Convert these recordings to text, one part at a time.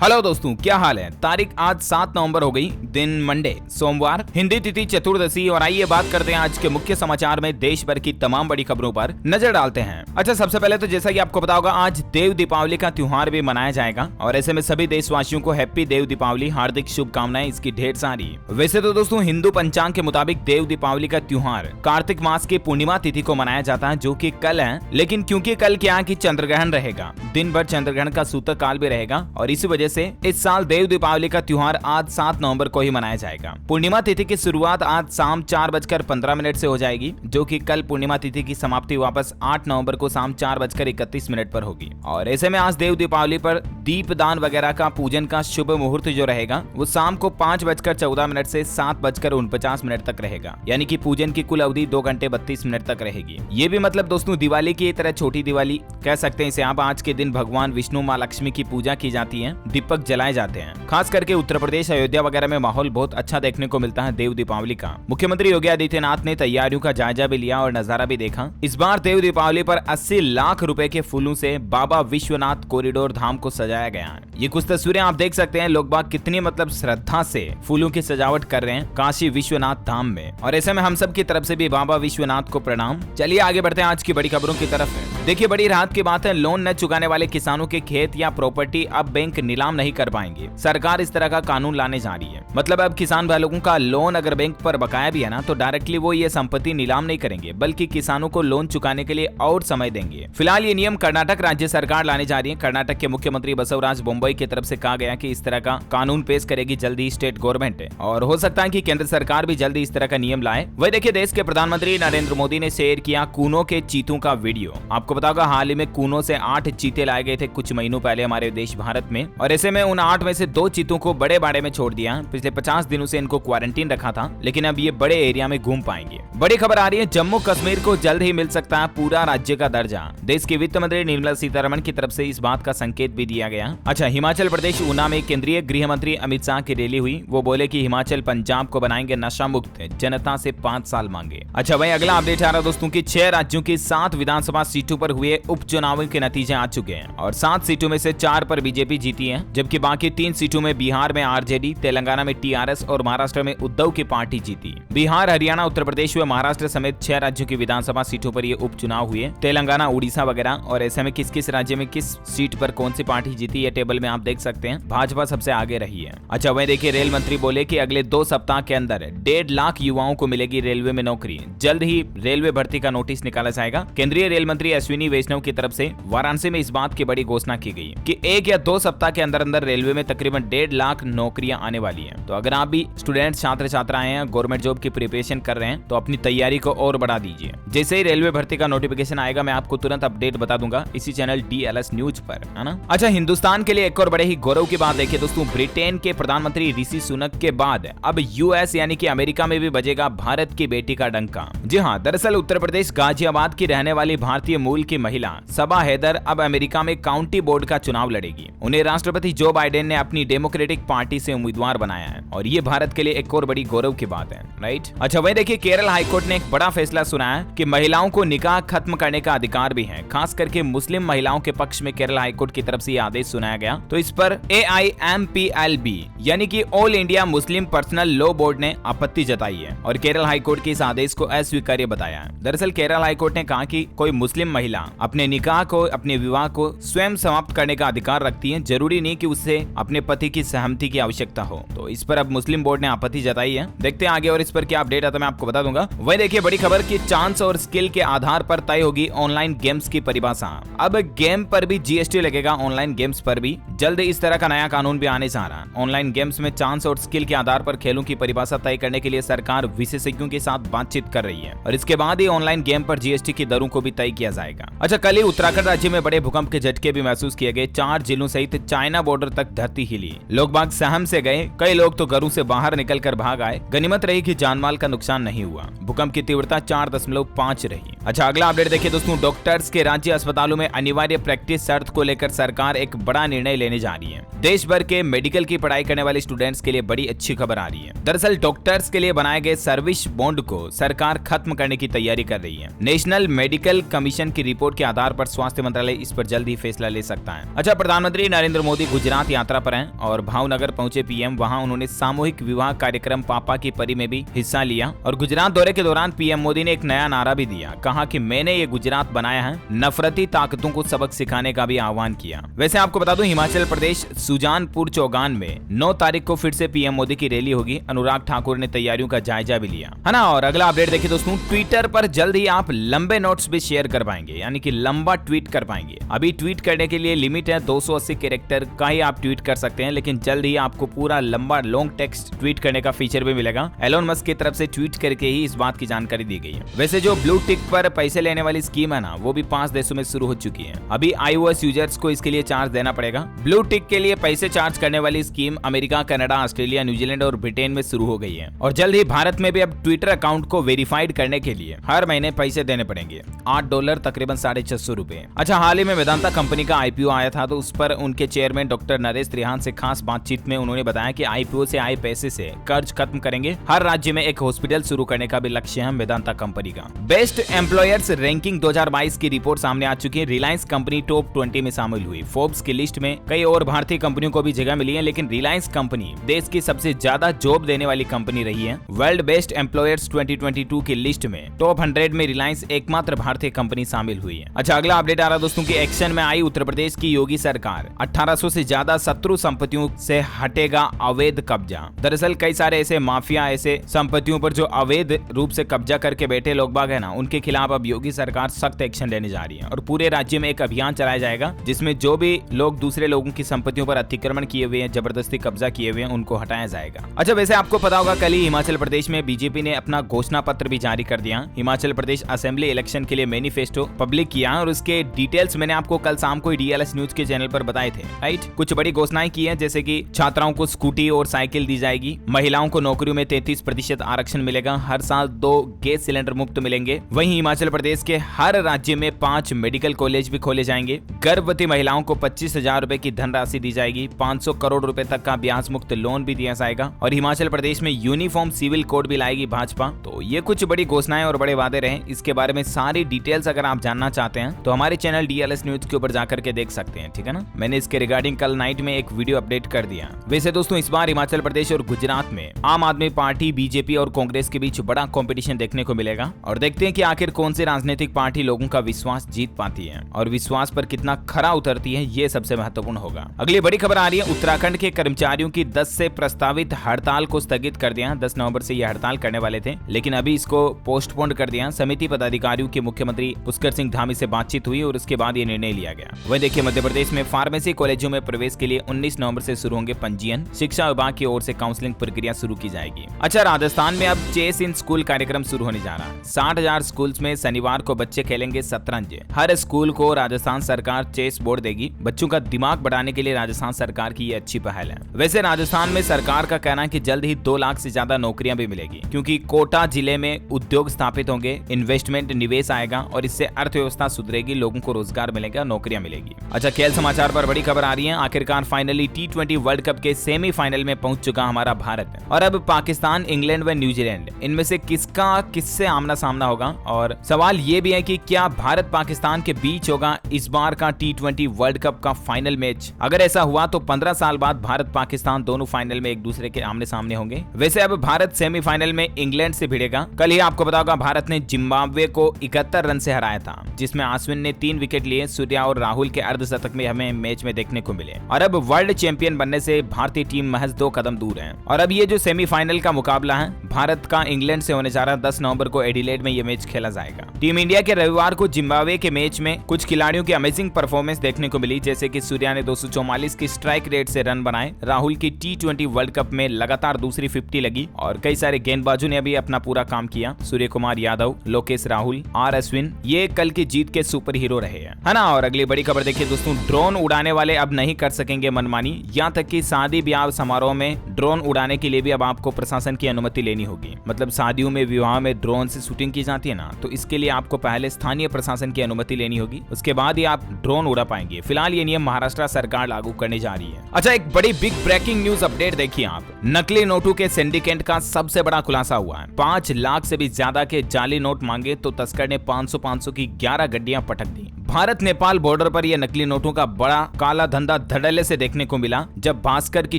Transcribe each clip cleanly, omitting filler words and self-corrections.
Hello दोस्तों, क्या हाल है। तारीख आज 7 नवंबर हो गई, दिन मंडे सोमवार, हिंदी तिथि चतुर्दशी। और आइए बात करते हैं आज के मुख्य समाचार में देश भर की तमाम बड़ी खबरों पर नजर डालते हैं। अच्छा, सबसे पहले तो जैसा कि आपको पता होगा, आज देव दीपावली का त्योहार भी मनाया जाएगा और ऐसे में सभी देशवासियों को हैप्पी देव दीपावली, हार्दिक शुभकामनाएं इसकी ढेर सारी। वैसे तो दोस्तों हिंदू पंचांग के मुताबिक देव दीपावली का त्योहार कार्तिक मास की पूर्णिमा तिथि को मनाया जाता है, जो कि कल है। लेकिन क्योंकि कल क्या है कि चंद्रग्रहण रहेगा, दिन भर चंद्रग्रहण का सूतक काल भी रहेगा और इसी वजह से इस साल देव दीपावली का त्योहार आज 7 नवंबर को ही मनाया जाएगा। पूर्णिमा तिथि की शुरुआत आज शाम 4:15 से हो जाएगी, जो कि कल पूर्णिमा तिथि की समाप्ति वापस 8 नवंबर को शाम 4:31 पर होगी। और ऐसे में आज देव दीपावली पर दीपदान वगैरह का पूजन का शुभ मुहूर्त जो रहेगा वो शाम को 5:14 से 7:49 तक रहेगा, यानी कि पूजन की कुल अवधि 2 घंटे 32 मिनट तक रहेगी। ये भी मतलब दोस्तों दिवाली की तरह छोटी दिवाली कह सकते हैं इसे आप। आज के दिन भगवान विष्णु माँ लक्ष्मी की पूजा की जाती है, दीपक जलाए जाते हैं। खास करके उत्तर प्रदेश अयोध्या वगैरह में माहौल बहुत अच्छा देखने को मिलता है देव दीपावली का। मुख्यमंत्री योगी आदित्यनाथ ने तैयारियों का जायजा भी लिया और नजारा भी देखा। इस बार देव दीपावली पर 80 लाख रुपए के फूलों से बाबा विश्वनाथ कॉरिडोर धाम को सजाया गया है। ये कुछ तस्वीरें आप देख सकते हैं, लोग बाग कितनी मतलब श्रद्धा से फूलों की सजावट कर रहे हैं काशी विश्वनाथ धाम में। और ऐसे में हम सब की तरफ से भी बाबा विश्वनाथ को प्रणाम। चलिए आगे बढ़ते हैं आज की बड़ी खबरों की तरफ। देखिए, बड़ी राहत की बात है, लोन न चुकाने वाले किसानों के खेत या प्रॉपर्टी अब बैंक नीलाम नहीं कर पाएंगे। सरकार इस तरह का कानून लाने जा रही है। मतलब अब किसान भाई लोगों का लोन अगर बैंक पर बकाया भी है ना, तो डायरेक्टली वो ये संपत्ति नीलाम नहीं करेंगे, बल्कि किसानों को लोन चुकाने के लिए और समय देंगे। फिलहाल ये नियम कर्नाटक राज्य सरकार लाने जा रही है। कर्नाटक के मुख्यमंत्री बसवराज बोम्मई की तरफ से कहा गया कि इस तरह का कानून पेश करेगी जल्दी स्टेट गवर्नमेंट, और हो सकता है कि केंद्र सरकार भी जल्दी इस तरह का नियम लाए। वही देखिए, देश के प्रधानमंत्री नरेंद्र मोदी ने शेयर किया कूनो के चीतों का वीडियो। आपको पता होगा हाल ही में कूनो से 8 चीते लाए गए थे कुछ महीनों पहले हमारे देश भारत में, और ऐसे में उन 8 में से 2 चीतों को बड़े बाड़े में छोड़ दिया। पिछले 50 दिनों से इनको क्वारंटीन रखा था, लेकिन अब ये बड़े एरिया में घूम पाएंगे। बड़ी खबर आ रही है, जम्मू कश्मीर को जल्द ही मिल सकता है पूरा राज्य का दर्जा। देश की वित्त मंत्री निर्मला सीतारमण की तरफ से इस बात का संकेत भी दिया गया। अच्छा, हिमाचल प्रदेश ऊना में केंद्रीय गृह मंत्री अमित शाह की रैली हुई। वो बोले कि हिमाचल पंजाब को बनाएंगे नशा मुक्त, जनता से 5 साल मांगे। अच्छा भाई, अगला अपडेट आ रहा दोस्तों की 6 राज्यों की 7 विधानसभा सीटों पर हुए उपचुनावों के नतीजे आ चुके हैं और 7 सीटों में से 4 पर बीजेपी जीती है, जबकि बाकी 3 सीटों में बिहार में आरजेडी, तेलंगाना में टीआरएस और महाराष्ट्र में उद्धव की पार्टी जीती। बिहार, हरियाणा, उत्तर प्रदेश व महाराष्ट्र समेत 6 राज्यों की विधानसभा सीटों पर ये उपचुनाव हुए, तेलंगाना, उड़ीसा वगैरह। और ऐसे में किस किस राज्य में किस सीट पर कौन सी पार्टी जीती, ये टेबल में आप देख सकते हैं। भाजपा सबसे आगे रही है। अच्छा, वही देखिए, रेल मंत्री बोले कि अगले 2 सप्ताह के अंदर 1.5 लाख युवाओं को मिलेगी रेलवे में नौकरी। जल्द ही रेलवे भर्ती का नोटिस निकाला जाएगा। केंद्रीय रेल मंत्री अश्विनी वैष्णव की तरफ से वाराणसी में इस बात की बड़ी घोषणा की गई कि 1 या 2 सप्ताह के अंदर अंदर रेलवे में तकरीबन 1.5 लाख नौकरियां आने वाली हैं। तो अगर आप भी स्टूडेंट, छात्र छात्राएं हैं, गवर्नमेंट जॉब की प्रिपरेशन कर रहे हैं, तो अपनी तैयारी को और बढ़ा दीजिए। जैसे ही रेलवे भर्ती का नोटिफिकेशन आएगा, मैं आपको तुरंत अपडेट बता दूंगा इसी चैनल DLS न्यूज पर, है ना। अच्छा, हिंदुस्तान के लिए एक और बड़े ही गौरव की बात देखिए दोस्तों, ब्रिटेन के प्रधानमंत्री ऋषि सुनक के बाद अब US यानी कि अमेरिका में भी बजेगा भारत की बेटी का डंका। जी हाँ, दरअसल उत्तर प्रदेश गाजियाबाद की रहने वाली भारतीय मूल की महिला सबा हैदर अब अमेरिका में काउंटी बोर्ड का चुनाव लड़ेगी। उन्हें राष्ट्रपति जो बाइडेन ने अपनी डेमोक्रेटिक पार्टी से उम्मीदवार बनाया है और ये भारत के लिए एक और बड़ी गौरव की बात है, राइट। अच्छा, वही देखिए, केरल हाईकोर्ट ने एक बड़ा फैसला सुनाया कि महिलाओं को निकाह खत्म करने का अधिकार भी है। खास करके मुस्लिम महिलाओं के पक्ष में केरल हाईकोर्ट की तरफ से यह आदेश सुनाया गया। तो इस पर AIMPLB यानी कि all India Muslim personal law board ने आपत्ति जताई है और केरल हाईकोर्ट के इस आदेश को अस्वीकार्य बताया है। दरअसल केरल हाईकोर्ट ने कहा कि कोई मुस्लिम महिला अपने निकाह को, अपने विवाह को स्वयं समाप्त करने का अधिकार रखती है, जरूरी नहीं कि उससे अपने पति की सहमति की आवश्यकता हो। तो इस पर अब मुस्लिम बोर्ड ने आपत्ति जताई है। देखते हैं आगे और इस पर क्या अपडेट आता है, मैं आपको बता दूंगा। वही देखिए, बड़ी खबर की चांस और स्किल के आधार पर तय होगी ऑनलाइन गेम्स की परिभाषा। अब गेम पर भी GST लगेगा, ऑनलाइन गेम्स पर भी। जल्द इस तरह का नया कानून भी आने जा रहा है। ऑनलाइन गेम्स में चांस और स्किल के आधार पर खेलों की परिभाषा तय करने के लिए सरकार विशेषज्ञों के साथ बातचीत कर रही है और इसके बाद ही ऑनलाइन गेम पर GST की दरों को भी तय किया जाएगा। अच्छा, कल ही उत्तराखंड राज्य में बड़े भूकंप के झटके भी महसूस किए गए। 4 जिलों सहित चाइना बॉर्डर तक धरती हिली। लोग बाग सहम से गए, कई लोग तो घरों से बाहर निकलकर भाग आए। गनीमत रही कि जानमाल का नुकसान नहीं हुआ। भूकंप की तीव्रता 4.5 रही। अच्छा, अगला अपडेट देखिए दोस्तों, डॉक्टर्स के राज्य अस्पतालों में अनिवार्य प्रैक्टिस शर्त को लेकर सरकार एक बड़ा निर्णय लेने जा रही है। देश भर के मेडिकल की पढ़ाई करने वाले स्टूडेंट्स के लिए बड़ी अच्छी खबर आ रही है। दरअसल डॉक्टर्स के लिए बनाए गए सर्विस बॉन्ड को सरकार खत्म करने की तैयारी कर रही है। नेशनल मेडिकल कमीशन की रिपोर्ट के आधार पर स्वास्थ्य मंत्रालय इस पर जल्द ही फैसला ले सकता है। अच्छा, प्रधानमंत्री नरेंद्र मोदी गुजरात यात्रा पर हैं और भावनगर पहुंचे पीएम। वहां उन्होंने सामूहिक विवाह कार्यक्रम पापा की परी में भी हिस्सा लिया और गुजरात दौरे के दौरान पीएम मोदी ने एक नया नारा भी दिया। कहा कि मैंने ये गुजरात बनाया है, नफरती ताकतों को सबक सिखाने का भी आह्वान किया। वैसे आपको बता दूं, हिमाचल प्रदेश सुजानपुर चौगान में 9 तारीख को फिर से पीएम मोदी की रैली होगी। अनुराग ठाकुर ने तैयारियों का जायजा भी लिया, है ना। और अगला अपडेट देखिए दोस्तों, ट्विटर पर जल्द ही आप लंबे नोट्स भी शेयर कर पाएंगे, यानी कि लंबा ट्वीट कर पाएंगे। अभी ट्वीट करने के लिए लिमिट है 280 कैरेक्टर का ही आप ट्वीट कर सकते हैं, लेकिन जल्द ही आपको पूरा लंबा लॉन्ग टेक्स्ट ट्वीट करने का फीचर भी मिलेगा। एलोन मस्क की तरफ से ट्वीट करके ही इस बात की जानकारी दी गई है। वैसे जो ब्लू टिक पर पैसे लेने वाली स्कीम है ना, वो भी 5 देशों में शुरू हो चुकी है। अभी iOS यूजर्स को इसके लिए चार्ज देना पड़ेगा। ब्लू टिक के लिए पैसे चार्ज करने वाली scheme America, Canada, Australia, New Zealand और ब्रिटेन में शुरू हो गई है और जल्द ही भारत में भी अब ट्विटर अकाउंट को वेरीफाइड करने के लिए हर महीने पैसे देने पड़ेंगे। $8 तकरीबन 650 रुपए। अच्छा, हाल ही में वेदांता कंपनी का IPO आया था, तो उस पर उनके चेयरमैन डॉक्टर नरेश त्रिहान से खास बातचीत में उन्होंने बताया कि IPO से आए पैसे से कर्ज खत्म करेंगे। हर राज्य में एक हॉस्पिटल शुरू करने का भी लक्ष्य है वेदांता कंपनी का। बेस्ट एम्प्लॉयर्स रैंकिंग 2022 की रिपोर्ट सामने आ चुकी है। रिलायंस कंपनी टॉप 20 में शामिल हुई। फोर्ब्स की लिस्ट में कई और भारतीय कंपनियों को भी जगह मिली है, लेकिन रिलायंस कंपनी देश की सबसे ज्यादा जॉब देने वाली कंपनी रही है। वर्ल्ड बेस्ट एम्प्लॉयर्स 2022 की लिस्ट में टॉप 100 में रिलायंस एकमात्र भारतीय कंपनी शामिल हुई है। अच्छा, अगला अपडेट आ रहा दोस्तों की एक्शन में आई उत्तर प्रदेश की योगी सरकार। 1800 से ज्यादा शत्रु संपत्तियों से हटेगा अवैध कब्जा। दरअसल कई सारे ऐसे माफिया, ऐसे संपत्तियों पर जो अवैध रूप से कब्जा करके बैठे लोग बाग है ना, उनके खिलाफ अब योगी सरकार सख्त एक्शन लेने जा रही है और पूरे राज्य में एक अभियान चलाया जाएगा, जिसमें जो भी लोग दूसरे लोगों की संपत्तियों पर अतिक्रमण किए हुए हैं, जबरदस्ती कब्जा किए हुए हैं, उनको हटाया जाएगा। अच्छा, वैसे आपको पता होगा कल ही हिमाचल प्रदेश में बीजेपी ने अपना घोषणा पत्र भी जारी कर दिया। हिमाचल प्रदेश असेंबली इलेक्शन के लिए मैनिफेस्टो पब्लिक किया और उसके डिटेल्स मैंने आपको कल शाम को DLS न्यूज के चैनल पर बताए थे, राइट। कुछ बड़ी घोषणाएं की है, जैसे कि छात्राओं को स्कूटी और साइकिल दी जाएगी, महिलाओं को नौकरियों में 33% आरक्षण मिलेगा, हर साल 2 गैस सिलेंडर मुफ्त मिलेंगे। वहीं हिमाचल प्रदेश के हर राज्य में 5 मेडिकल कॉलेज भी खोले जाएंगे। गर्भवती महिलाओं को 25,000 रुपए की धनराशि दी जाएगी। 500 करोड़ रुपए तक का ब्याज मुक्त लोन भी दिया जाएगा और हिमाचल प्रदेश में यूनिफॉर्म सिविल कोड भी लाएगी भाजपा। तो ये कुछ बड़ी घोषणाएं और बड़े वादे रहे। इसके बारे में सारी डिटेल्स अगर आप जानना चाहते हैं तो हमारे चैनल DLS न्यूज के ऊपर जाकर के देख सकते हैं, ठीक है ना। मैंने इसके रिगार्डिंग कल नाइट में एक वीडियो अपडेट कर दिया। वैसे दोस्तों, इस बार हिमाचल प्रदेश और गुजरात में आम आदमी पार्टी, बीजेपी और कांग्रेस के बीच बड़ा कंपटीशन देखने को मिलेगा और देखते हैं कि आखिर कौन सी राजनीतिक पार्टी लोगों का विश्वास जीत पाती है और विश्वास पर कितना खरा उतरती है, ये सबसे महत्वपूर्ण होगा। अगली बड़ी खबर आ रही है, उत्तराखंड के कर्मचारियों की 10 से प्रस्तावित हड़ताल को स्थगित कर दिया। 10 नवंबर से ये हड़ताल करने वाले थे, लेकिन अभी इसको पोस्टपोन कर दिया। समिति पदाधिकारियों के मुख्यमंत्री पुष्कर सिंह धामी से बातचीत हुई और उसके बाद ये निर्णय लिया गया। वही देखिए, मध्य प्रदेश में फार्मेसी कॉलेजों में प्रवेश के लिए 19 नवंबर से शुरू होंगे पंजीयन। शिक्षा विभाग की ओर से काउंसलिंग प्रक्रिया शुरू की जाएगी। अच्छा, राजस्थान में अब चेस इन स्कूल कार्यक्रम शुरू होने जा रहा है। 60,000 स्कूल्स में शनिवार को बच्चे खेलेंगे शतरंज। हर स्कूल को राजस्थान सरकार चेस बोर्ड देगी। बच्चों का दिमाग बढ़ाने के लिए राजस्थान सरकार की ये अच्छी पहल है। वैसे राजस्थान में सरकार का कहना है कि जल्द ही 2 लाख से ज्यादा नौकरियां भी मिलेगी, क्योंकि कोटा जिले में उद्योग स्थापित होंगे, इन्वेस्टमेंट निवेश आएगा और इससे अर्थव्यवस्था सुधरेगी, लोगों को रोजगार मिलेगा, नौकरियां मिलेगी। अच्छा, खेल समाचार पर बड़ी खबर आ रही है। आखिरकार फाइनली T20 वर्ल्ड कप के सेमीफाइनल में पहुंच चुका हमारा भारत और अब पाकिस्तान, इंग्लैंड व न्यूजीलैंड, इनमें से किससे आमना सामना होगा। और सवाल ये भी है कि क्या भारत पाकिस्तान के बीच होगा इस बार का T20 वर्ल्ड कप का फाइनल मैच। अगर ऐसा हुआ तो 15 साल बाद भारत पाकिस्तान दोनों फाइनल में एक दूसरे के आमने सामने होंगे। वैसे अब भारत सेमीफाइनल में इंग्लैंड से भिड़ेगा। कल ही आपको पता होगा भारत ने जिम्बाब्वे को 71 रन से हराया था, जिसमें अश्विन ने 3 विकेट लिए। सूर्या और राहुल के अर्धशतक में हमें मैच में देखने को मिले और अब वर्ल्ड चैंपियन बनने से भारतीय टीम महज 2 कदम दूर है। और अब ये जो सेमीफाइनल का मुकाबला है भारत का इंग्लैंड से होने जा रहा है। 10 नवंबर को एडिलेड में ये मैच खेला जाएगा। टीम इंडिया के रविवार को जिम्बाब्वे के मैच में कुछ खिलाड़ियों की अमेजिंग परफॉर्मेंस देखने को मिली, जैसे कि सूर्या ने 244 की स्ट्राइक रेट से रन बनाए। राहुल की T20 वर्ल्ड कप में लगातार दूसरी 50 लगी और कई सारे गेंदबाजों ने भी अपना पूरा काम किया। सूर्य कुमार यादव, लोकेश राहुल, R अश्विन, ये कल की जीत के सुपर हीरो रहे हैं, है ना। और अगली बड़ी खबर देखिए दोस्तों, ड्रोन उड़ाने वाले अब नहीं कर सकेंगे मनमानी। यहाँ तक कि शादी ब्याह समारोह में ड्रोन उड़ाने के लिए भी अब आपको प्रशासन की अनुमति लेनी होगी। मतलब शादियों में, विवाह में ड्रोन से शूटिंग की जाती है ना, तो इसके लिए आपको पहले स्थानीय प्रशासन की अनुमति लेनी होगी, उसके बाद ही आप ड्रोन उड़ा पाएंगे। फिलहाल ये नियम महाराष्ट्र सरकार लागू करने जा रही है। अच्छा, एक बड़ी बिग ब्रेकिंग न्यूज अपडेट देखिए आप। नकली नोटों के सिंडिकेट का सबसे बड़ा खुलासा हुआ है। 5 लाख से भी ज्यादा के जाली नोट मांगे तो तस्कर ने 500 की 11 गड्डियां पटक दी। भारत नेपाल बॉर्डर पर यह नकली नोटों का बड़ा काला धंधा धड़ल्ले से देखने को मिला जब भास्कर की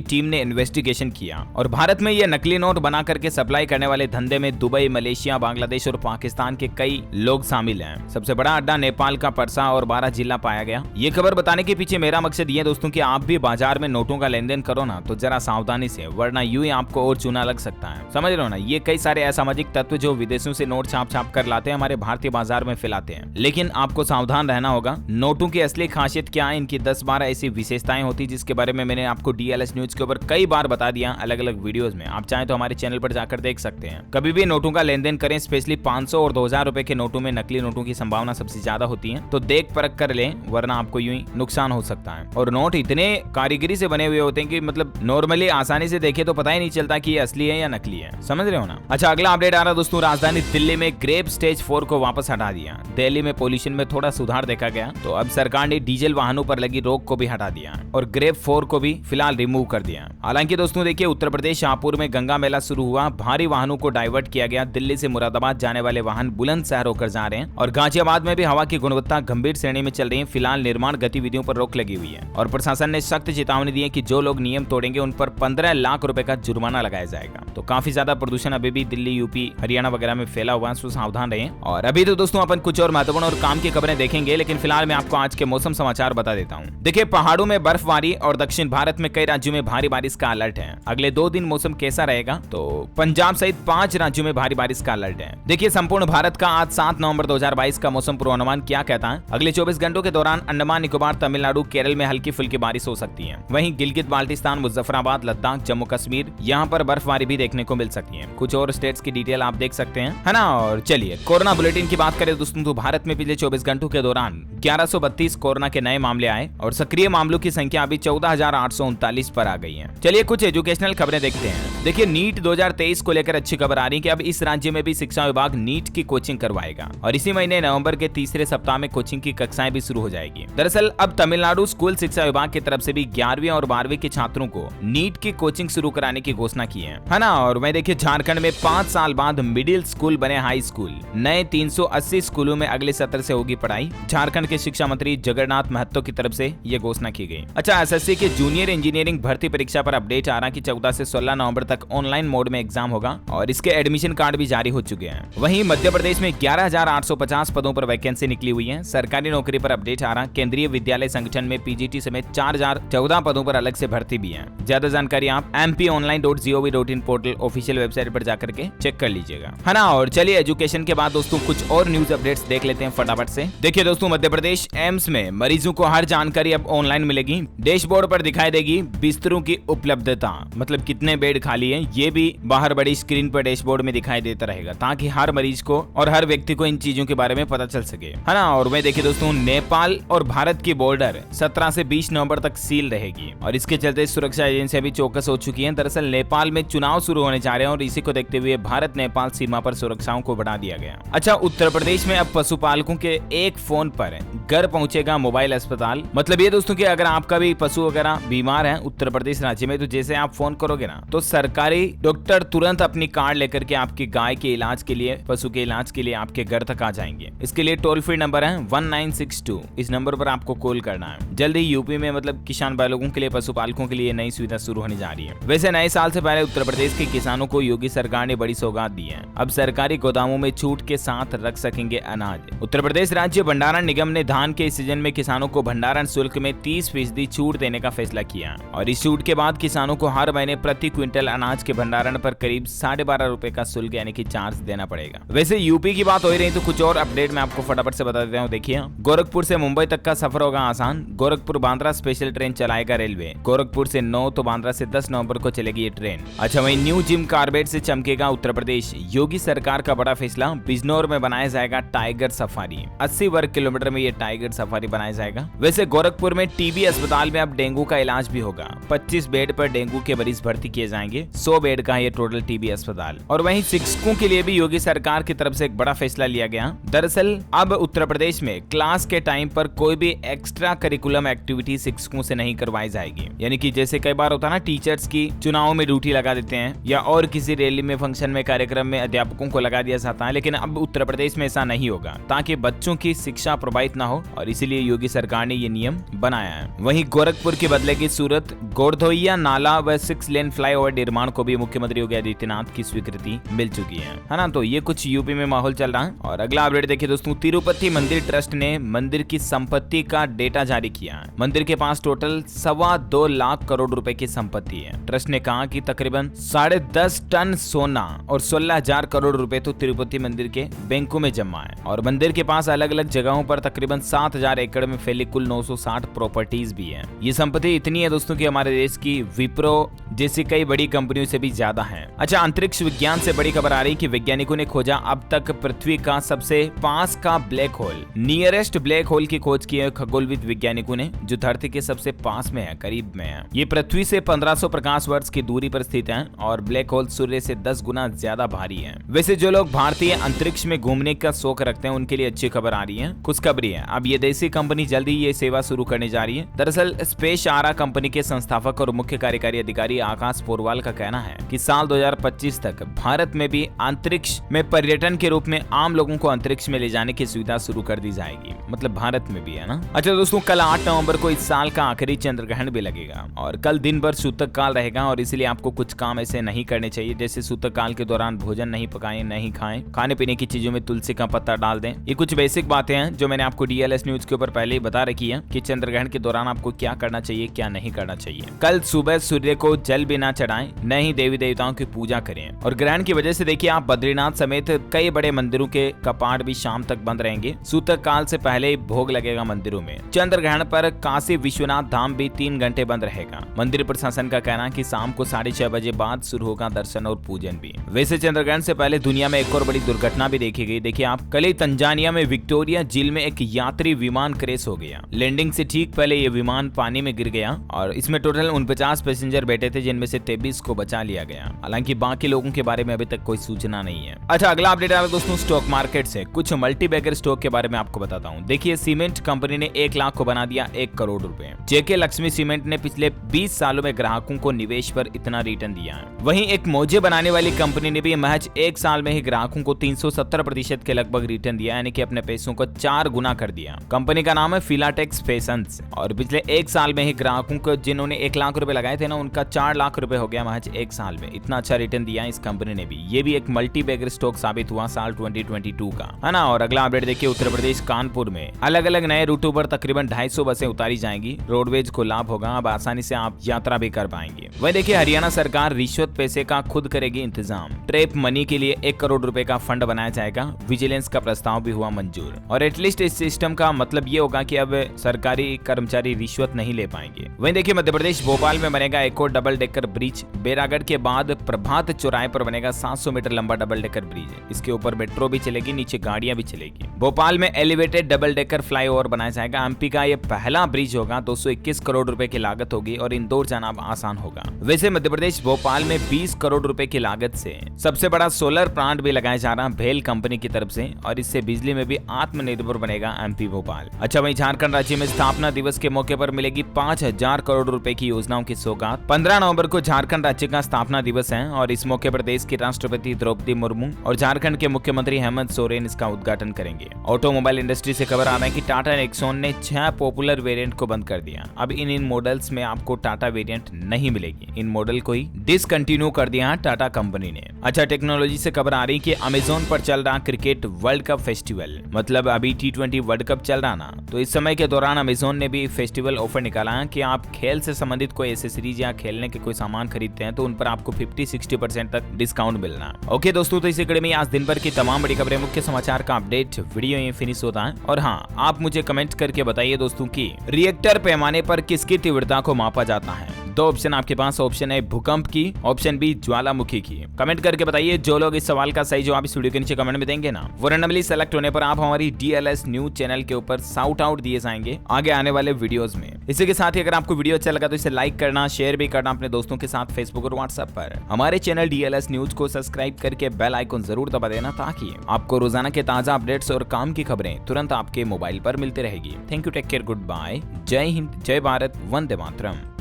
टीम ने इन्वेस्टिगेशन किया। और भारत में यह नकली नोट बना करके सप्लाई करने वाले धंधे में दुबई, मलेशिया, बांग्लादेश और पाकिस्तान के कई लोग शामिल हैं। सबसे बड़ा अड्डा नेपाल का परसा और 12 जिला पाया गया। ये खबर बताने के पीछे मेरा मकसद ये दोस्तों कि आप भी बाजार में नोटों का लेन देन करो ना तो जरा सावधानी से, वरना यूं ही आपको और चूना लग सकता है। समझ रहे हो ना, ये कई सारे असामाजिक तत्व जो विदेशों से नोट छाप छाप कर लाते हैं हमारे भारतीय बाजार में फैलाते हैं। लेकिन आपको सावधान रहना होगा। नोटों की असली खासियत क्या है, इनकी 10-12 ऐसी विशेषताएं होती जिसके बारे में मैंने आपको डीएलएस न्यूज के ऊपर कई बार बता दिया अलग अलग वीडियोस में। आप चाहें तो हमारे चैनल पर जाकर देख सकते हैं। कभी भी नोटों का लेन देन करें, स्पेशली 500 और 2000 रुपए के नोटों में नकली नोटों की संभावना सबसे ज्यादा होती है, तो देख परख कर लें, वरना आपको यूं ही नुकसान हो सकता है। और नोट इतने कारीगरी से बने हुए होते हैं कि मतलब नॉर्मली आसानी से देखे तो पता ही नहीं चलता कि ये असली है या नकली है। समझ रहे हो ना। अच्छा, अगला अपडेट आ रहा दोस्तों, राजधानी दिल्ली में ग्रेप स्टेज 4 को वापस हटा दिया। दिल्ली में पोल्यूशन में थोड़ा सुधार देखा गया, तो अब सरकार ने डीजल वाहनों पर लगी रोक को भी हटा दिया और ग्रेप 4 को भी फिलहाल रिमूव कर दिया। हालांकि दोस्तों देखिए, उत्तर प्रदेश शाहपुर में गंगा मेला शुरू हुआ, भारी वाहनों को डाइवर्ट किया गया। दिल्ली से मुरादाबाद जाने वाले वाहन बुलंदशहर होकर जा रहे हैं और गाजियाबाद में भी हवा की गुणवत्ता गंभीर श्रेणी में चल रही है। फिलहाल निर्माण गतिविधियों पर रोक लगी हुई है और प्रशासन ने सख्त चेतावनी दी है कि जो लोग नियम तोड़ेंगे उन पर 15 लाख रुपए का जुर्माना लगाया जाएगा। तो काफी ज्यादा प्रदूषण अभी भी दिल्ली, यूपी, हरियाणा वगैरह में फैला हुआ है, सो सावधान रहें। और अभी तो दोस्तों अपन कुछ और महत्वपूर्ण और काम की खबरें देखेंगे, लेकिन फिलहाल मैं आपको आज के मौसम समाचार बता देता हूं। देखिए, पहाड़ों में बर्फबारी और दक्षिण भारत में कई राज्यों में भारी बारिश का अलर्ट है। अगले 2 दिन मौसम कैसा रहेगा, तो पंजाब सहित 5 राज्यों में भारी बारिश का अलर्ट है। देखिए, संपूर्ण भारत का आज 7 नवंबर 2022 का मौसम पूर्वानुमान क्या कहता है। अगले 24 घंटों के दौरान अंडमान निकोबार, तमिलनाडु, केरल में हल्की फुल्की बारिश हो सकती है। वहीं गिलगित बाल्टिस्तान, मुजफ्फराबाद, लद्दाख, जम्मू कश्मीर, यहाँ पर बर्फबारी भी देखने को मिल सकती है। कुछ और स्टेट्स की डिटेल आप देख सकते हैं, है ना। और चलिए कोरोना बुलेटिन की बात करें दोस्तों, तो भारत में पिछले 24 घंटों के दौरान 1132 कोरोना के नए मामले आए और सक्रिय मामलों की संख्या अभी 14,839 पर आ गई है। चलिए कुछ एजुकेशनल खबरें देखते हैं। देखिए, नीट 2023 को लेकर अच्छी खबर आ रही है कि अब इस राज्य में भी शिक्षा विभाग नीट की कोचिंग करवाएगा और इसी महीने नवंबर के तीसरे सप्ताह में कोचिंग की कक्षाएं भी शुरू हो जाएगी। दरअसल अब तमिलनाडु स्कूल शिक्षा विभाग की तरफ से भी 11वीं और 12वीं के छात्रों को नीट की कोचिंग शुरू कराने की घोषणा की है ना। और वहीं देखिए, झारखंड में 5 साल बाद मिडिल स्कूल बने हाई स्कूल। नए 380 स्कूलों में अगले सत्र से होगी पढ़ाई। झारखंड के शिक्षा मंत्री जगन्नाथ महतो की तरफ से यह घोषणा की गई। अच्छा, एसएससी के जूनियर इंजीनियरिंग भर्ती परीक्षा पर अपडेट आ रहा कि 14 से 16 नवंबर तक ऑनलाइन मोड में एग्जाम होगा और इसके एडमिशन कार्ड भी जारी हो चुके हैं। वहीं मध्य प्रदेश में 11,850 पदों पर वैकेंसी निकली हुई है। सरकारी नौकरी पर अपडेट आ रहा, केंद्रीय विद्यालय संगठन में पीजीटी समेत 4,014 पदों पर अलग से भर्ती भी है। ज्यादा जानकारी आप mponline.gov.in पोर्टल ऑफिशियल वेबसाइट पर जाकर के चेक कर लीजिएगा, है ना। और चलिए एजुकेशन के बाद दोस्तों कुछ और न्यूज अपडेट्स देख लेते हैं फटाफट से। देखिए दोस्तों, मध्य प्रदेश एम्स में मरीजों को हर जानकारी अब ऑनलाइन मिलेगी। डैशबोर्ड पर दिखाई देगी बिस्तरों की उपलब्धता, मतलब कितने बेड खाली हैं, ये भी बाहर बड़ी स्क्रीन पर डैशबोर्ड में दिखाई देता रहेगा, ताकि हर मरीज को और हर व्यक्ति को इन चीजों के बारे में पता चल सके, है ना। और वह देखिए दोस्तों, नेपाल और भारत की बॉर्डर 17 से 20 नवंबर तक सील रहेगी और इसके चलते सुरक्षा एजेंसियां भी चौकस हो चुकी हैं। दरअसल नेपाल में चुनाव शुरू होने जा रहे हैं और इसी को देखते हुए भारत नेपाल सीमा पर सुरक्षाओं को बढ़ा दिया गया। अच्छा, उत्तर प्रदेश में अब पशुपालकों के एक फोन पर घर पहुंचेगा मोबाइल अस्पताल। मतलब ये दोस्तों कि अगर आपका भी पशु वगैरह बीमार है उत्तर प्रदेश राज्य में, तो जैसे आप फोन करोगे ना, तो सरकारी डॉक्टर तुरंत अपनी कार्ड लेकर के आपकी गाय के इलाज के लिए, पशु के इलाज के लिए आपके घर तक आ जाएंगे। इसके लिए टोल फ्री नंबर है 1962, इस नंबर पर आपको कॉल करना है। जल्द ही यूपी में मतलब किसान भाई लोगों के लिए, पशुपालकों के लिए नई सुविधा शुरू होने जा रही है। वैसे नए साल से पहले उत्तर प्रदेश के किसानों को योगी सरकार ने बड़ी सौगात दी है। अब सरकारी गोदामों में छूट के साथ रख सकेंगे अनाज। उत्तर प्रदेश राज्य भंडारण निगम ने धान के सीजन में किसानों को भंडारण शुल्क में 30% छूट देने का फैसला किया और इस छूट के बाद किसानों को हर महीने प्रति क्विंटल अनाज के भंडारण पर करीब 12.5 रुपए का शुल्क यानी कि चार्ज देना पड़ेगा। वैसे यूपी की बात हो रही तो कुछ और अपडेट मैं आपको फटाफट से बता देता हूँ। देखिए, गोरखपुर से मुंबई तक का सफर होगा आसान। गोरखपुर बांद्रा स्पेशल ट्रेन चलाएगा रेलवे। गोरखपुर से 9 तो बांद्रा से 10 नवंबर को चलेगी ये ट्रेन। अच्छा, वहीं न्यू जिम कार्बेट से चमकेगा उत्तर प्रदेश। योगी सरकार का बड़ा फैसला, बिजनौर में बनाया जाएगा टाइगर सफारी। 80 वर्ग किलोमीटर में ये टाइगर सफारी बनाया जाएगा। वैसे गोरखपुर में टीबी अस्पताल में अब डेंगू का इलाज भी होगा। 25 बेड पर डेंगू के मरीज भर्ती किए जाएंगे। 100 बेड का ये टोटल टीबी अस्पताल। और वहीं शिक्षकों के लिए भी योगी सरकार की तरफ से एक बड़ा फैसला लिया गया। दरअसल अब उत्तर प्रदेश में क्लास के टाइम पर कोई भी एक्स्ट्रा करिकुलम एक्टिविटी शिक्षकों से नहीं करवाई जाएगी। यानी कि जैसे कई बार होता है ना, टीचर्स की चुनाव में ड्यूटी लगा देते हैं या और किसी रैली में, फंक्शन में, कार्यक्रम में अध्यापकों को लगा दिया जाता है, लेकिन अब उत्तर प्रदेश में ऐसा नहीं होगा ताकि बच्चों की शिक्षा प्रभावित ना हो, और इसीलिए योगी सरकार ने ये नियम बनाया है। वहीं गोरखपुर के बदले की सूरत, गोरधोइया नाला व 6 लेन फ्लाईओवर निर्माण को भी मुख्यमंत्री योगी आदित्यनाथ की स्वीकृति मिल चुकी है ना। तो ये कुछ यूपी में माहौल चल रहा है। और अगला अपडेट देखिए दोस्तों, तिरुपति मंदिर ट्रस्ट ने मंदिर की संपत्ति का डेटा जारी किया है। मंदिर के पास टोटल 2.25 लाख करोड़ रुपए की संपत्ति है। ट्रस्ट ने कहा कि तकरीबन 10.5 टन सोना और 16,000 करोड़ रुपए तो तिरुपति मंदिर के बैंकों में जमा है। और मंदिर के पास अलग अलग जगहों पर तकरीबन 7,000 एकड़ में फैली कुल 960 प्रॉपर्टीज भी है। ये संपत्ति इतनी है दोस्तों कि हमारे देश की विप्रो जैसी कई बड़ी कंपनियों से भी ज्यादा है। अच्छा, अंतरिक्ष विज्ञान से बड़ी खबर आ रही कि वैज्ञानिकों ने खोजा अब तक पृथ्वी का सबसे पास का black hole. Nearest black hole की खोज की है खगोलविद वैज्ञानिकों ने, जो धरती के सबसे पास में है, करीब में है। ये पृथ्वी से 1500 प्रकाश वर्ष की दूरी पर स्थित है और ब्लैक होल सूर्य से 10 गुना ज्यादा भारी है। वैसे जो लोग भारतीय अंतरिक्ष में घूमने का शौक रखते हैं उनके लिए अच्छी खबर आ रही है, खुशखबरी है। अब ये देसी कंपनी जल्दी ये सेवा शुरू करने जा रही है। दरअसल स्पेस आरा कंपनी के संस्थापक और मुख्य कार्यकारी अधिकारी आकाश पोरवाल का कहना है कि साल 2025 तक भारत में भी अंतरिक्ष में पर्यटन के रूप में आम लोगों को अंतरिक्ष में ले जाने की सुविधा शुरू कर दी जाएगी। मतलब भारत में भी है ना। अच्छा दोस्तों, कल 8 नवंबर को इस साल का आखिरी चंद्र ग्रहण भी लगेगा और कल दिन भर सूतक काल रहेगा और इसलिए आपको कुछ काम ऐसे नहीं करने चाहिए, जैसे सूतक काल के दौरान भोजन नहीं पकाएं, नहीं खाएं, खाने पीने की चीजों में तुलसी का पत्ता डाल दें। ये कुछ बेसिक बातें हैं जो मैंने आपको डीएलएस न्यूज के ऊपर पहले ही बता रखी है कि चंद्र ग्रहण के दौरान आपको क्या करना चाहिए, क्या नहीं करना चाहिए। कल सुबह सूर्य को जल भी ना चढ़ाएं, न ही देवी देवताओं की पूजा करें। और ग्रहण की वजह से देखिए आप बद्रीनाथ समेत कई बड़े मंदिरों के कपाट भी शाम तक बंद रहेंगे। सूतक काल से पहले ही भोग लगेगा मंदिरों में। चंद्र ग्रहण पर काशी विश्वनाथ धाम भी 3 घंटे बंद रहेगा। मंदिर प्रशासन का कहना है कि शाम को 6:30 बजे बाद शुरू होगा दर्शन और पूजन भी। वैसे चंद्र ग्रहण से पहले दुनिया में एक और बड़ी दुर्घटना भी देखी गई। देखिए आप, कल ही तंजानिया में विक्टोरिया झील में एक यात्री विमान क्रैश हो गया। लैंडिंग से ठीक पहले ये विमान पानी में गिर गया और इसमें टोटल 49 पैसेंजर बैठे थे, जिनमें से 23 को बचा लिया गया। हालांकि बाकी लोगों के बारे में अभी तक कोई सूचना नहीं है। अच्छा, अगला अपडेट आ रहा है दोस्तों स्टॉक मार्केट से। कुछ मल्टीबैगर स्टॉक के बारे में आपको बताता हूँ। देखिए, सीमेंट कंपनी ने 1 लाख को बना दिया 1 करोड़ रुपए। जेके लक्ष्मी सीमेंट ने पिछले 20 सालों में ग्राहकों को निवेश पर इतना रिटर्न दिया है। वहीं एक मोजे बनाने वाली कंपनी ने भी महज 1 साल में ही ग्राहकों को 370% के लगभग रिटर्न दिया, यानी कि अपने पैसों को 4 गुना कर दिया। कंपनी का नाम है फिलाटेक्स फैशंस और पिछले 1 साल में ही ग्राहकों को जिन्होंने 1 लाख रुपए लगाए थे ना, उनका 4 लाख रुपए हो गया महज 1 साल में। इतना अच्छा रिटर्न दिया इस कंपनी ने भी। ये भी एक मल्टीबैगर स्टॉक साबित हुआ साल 2022 का, है ना। और अगला अपडेट देखिए, उत्तर प्रदेश कानपुर में अलग अलग नए रूटों पर तकरीबन 250 बसें उतारी जाएंगी। रोडवेज को लाभ होगा, अब आसानी से आप यात्रा भी कर पाएंगे। वही देखिए, हरियाणा सरकार रिश्वत पैसे का खुद करेगी इंतजाम। ट्रैप मनी के लिए 1 करोड़ रुपए का फंड बनाया जाएगा। विजिलेंस का प्रस्ताव भी हुआ मंजूर। और एटलीस्ट इस सिस्टम का मतलब ये होगा कि अब सरकारी कर्मचारी रिश्वत नहीं ले पाएंगे। वहीं देखिए, मध्य प्रदेश भोपाल में बनेगा एक और डबल डेकर ब्रिज। बैरागढ़ के बाद प्रभात चौराहे पर बनेगा 700 मीटर लंबा डबल डेकर ब्रिज। इसके ऊपर मेट्रो भी चलेगी, नीचे गाड़ियां भी चलेगी। भोपाल में एलिवेटेड डबल डेकर फ्लाईओवर बनाया जाएगा। एमपी का ये पहला ब्रिज होगा। 221 करोड़ रुपए की लागत होगी और इंदौर जाना आसान होगा। वैसे मध्य प्रदेश भोपाल में 20 करोड़ रुपए की लागत से सबसे बड़ा सोलर प्लांट भी लगाया जा रहा है भेल कंपनी की तरफ से, और इससे बिजली में भी आत्मनिर्भर बनेगा एमपी भोपाल। अच्छा, वहीं झारखंड राज्य में स्थापना दिवस के मौके पर मिलेगी 5000 करोड़ रुपए की योजनाओं की सौगात। 15 नवंबर को झारखंड राज्य का स्थापना दिवस है और इस मौके पर देश की राष्ट्रपति द्रौपदी मुर्मू और झारखंड के मुख्यमंत्री हेमंत सोरेन इसका उद्घाटन करेंगे। ऑटोमोबाइल इंडस्ट्री से खबर आ रहा है कि टाटा नेक्सॉन ने 6 पॉपुलर वेरिएंट को बंद कर दिया। अब इन मॉडल्स में आपको टाटा वेरिएंट नहीं मिलेगी। इन मॉडल को ही डिसकंटिन्यू कर दिया टाटा कंपनी ने। अच्छा, टेक्नोलॉजी से खबर आ रही कि अमेज़न पर चल रहा क्रिकेट वर्ल्ड कप फेस्टिवल, मतलब अभी T20 वर्ल्ड कप चल रहा ना, तो इस समय के दौरान अमेज़न ने भी फेस्टिवल ऑफर निकाला है कि आप खेल से संबंधित कोई एसेसरीज या खेलने के कोई सामान खरीदते हैं तो उन पर आपको 50-60% तक डिस्काउंट मिलना। ओके दोस्तों, तो इसी कड़ी में आज दिन भर की तमाम बड़ी खबरें, मुख्य समाचार का अपडेट वीडियो ये फिनिश होता है। और हाँ, आप मुझे कमेंट करके बताइए दोस्तों कि रिएक्टर पैमाने पर किसकी तीव्रता को मापा जाता है। दो ऑप्शन आपके पास, ऑप्शन ए भूकंप की, ऑप्शन बी ज्वालामुखी की। कमेंट करके बताइए जो लोग इस सवाल का सही जवाब इस वीडियो के नीचे कमेंट में देंगे ना, वो रैंडमली सेलेक्ट होने पर आप हमारी DLS न्यूज चैनल के ऊपर शाउट आउट दिए जाएंगे आगे आने वाले वीडियोस में। इसी के साथ ही अगर आपको वीडियो अच्छा लगा तो इसे लाइक करना, शेयर भी करना अपने दोस्तों के साथ फेसबुक और व्हाट्सएप पर। हमारे चैनल DLS न्यूज को सब्सक्राइब करके बेल आइकन जरूर दबा देना ताकि आपको रोजाना के ताजा अपडेट्स और काम की खबरें तुरंत आपके मोबाइल पर मिलती रहेगी। Thank you, take care, good bye, जय हिंद, जय भारत, वंदे मातरम।